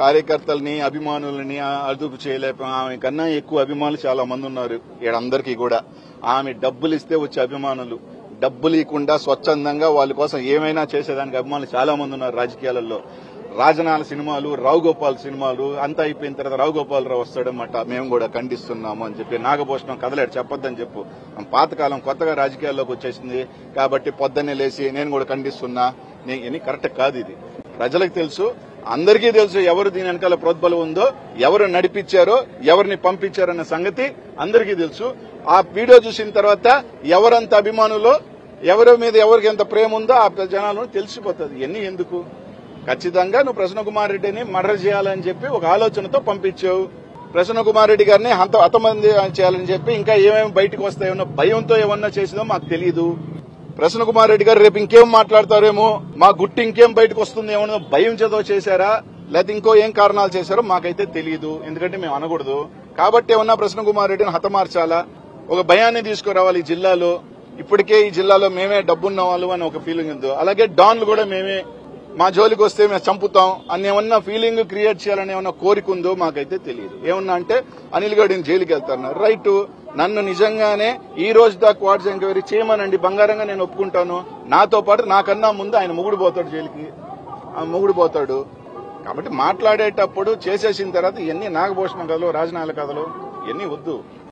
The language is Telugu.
కార్యకర్తల్ని అభిమానులని అదుపు చేయలేకపోయాం. ఆమె కన్నా ఎక్కువ అభిమానులు చాలా మంది ఉన్నారు ఈడందరికీ కూడా. ఆమె డబ్బులు ఇస్తే వచ్చే అభిమానులు, డబ్బులు ఇవ్వకుండా స్వచ్ఛందంగా వాళ్ళ కోసం ఏమైనా చేసేదానికి అభిమానులు చాలా మంది ఉన్నారు రాజకీయాలలో. రాజనాల సినిమాలు, రావు గోపాల్ సినిమాలు అంతా అయిపోయిన తర్వాత రావు గోపాలరావు వస్తాడన్నమాట, మేము కూడా ఖండిస్తున్నాము అని చెప్పి. నాగభూషణం కదలాడు, చెప్పొద్దని చెప్పు. పాతకాలం కొత్తగా రాజకీయాల్లోకి వచ్చేసింది కాబట్టి పొద్దున్నే లేచి నేను కూడా ఖండిస్తున్నా, నేను కరెక్ట్ కాదు. ఇది ప్రజలకు తెలుసు, అందరికీ తెలుసు ఎవరు దీని వెనకాల ప్రోద్బలం ఉందో, ఎవరు నడిపించారో, ఎవరిని పంపించారన్న సంగతి అందరికీ తెలుసు. ఆ వీడియో చూసిన తర్వాత ఎవరంత అభిమానులో, ఎవరి మీద ఎవరికి ఎంత ప్రేమ ఉందో ఆ జనాలను తెలిసిపోతుంది. ఇవన్నీ ఎందుకు? ఖచ్చితంగా నువ్వు ప్రసన్న కుమార్ రెడ్డిని మర్డర్ చేయాలని చెప్పి ఒక ఆలోచనతో పంపించావు. ప్రసన్న కుమార్ రెడ్డి గారిని హతమంది చేయాలని చెప్పి ఇంకా ఏమేమి బయటకు వస్తాయో భయంతో ఏమన్నా చేసిందో మాకు తెలియదు. ప్రసన్న కుమార్ రెడ్డి గారు రేపు ఇంకేం మాట్లాడతారేమో, మా గుట్టి ఇంకేం బయటకు వస్తుంది ఏమన్నా భయం చేతో చేశారా, లేకపోతే ఇంకో ఏం కారణాలు చేశారో మాకైతే తెలియదు. ఎందుకంటే మేము అనకూడదు కాబట్టి. ఏమన్నా ప్రసన్న కుమార్ రెడ్డిని హతమార్చాలా, ఒక భయాన్ని తీసుకురావాలి ఈ జిల్లాలో. ఇప్పటికే ఈ జిల్లాలో మేమే డబ్బున్న వాళ్ళు అని ఒక ఫీలింగ్ ఉంది. అలాగే డాన్లు కూడా మేమే, మా జోలికి వస్తే మేము చంపుతాం అని ఏమన్నా ఫీలింగ్ క్రియేట్ చేయాలని ఏమన్నా కోరిక ఉందో మాకైతే తెలియదు. ఏమన్నా అంటే అనిల్ గౌడ్ని జైలుకి వెళ్తారు, రైట్. నన్ను నిజంగానే ఈ రోజు దాకా క్వార్ట్స్ ఎంక్వైరీ చేయమనండి, బంగారంగా నేను ఒప్పుకుంటాను. నాతో పాటు నాకన్నా ముందు ఆయన మొగుడు పోతాడు జైలుకి, మొగుడు పోతాడు. కాబట్టి మాట్లాడేటప్పుడు చేసేసిన తర్వాత ఇవన్నీ నాగభూషణ కథలు, రాజనాల కథలు ఇవన్నీ వద్దు.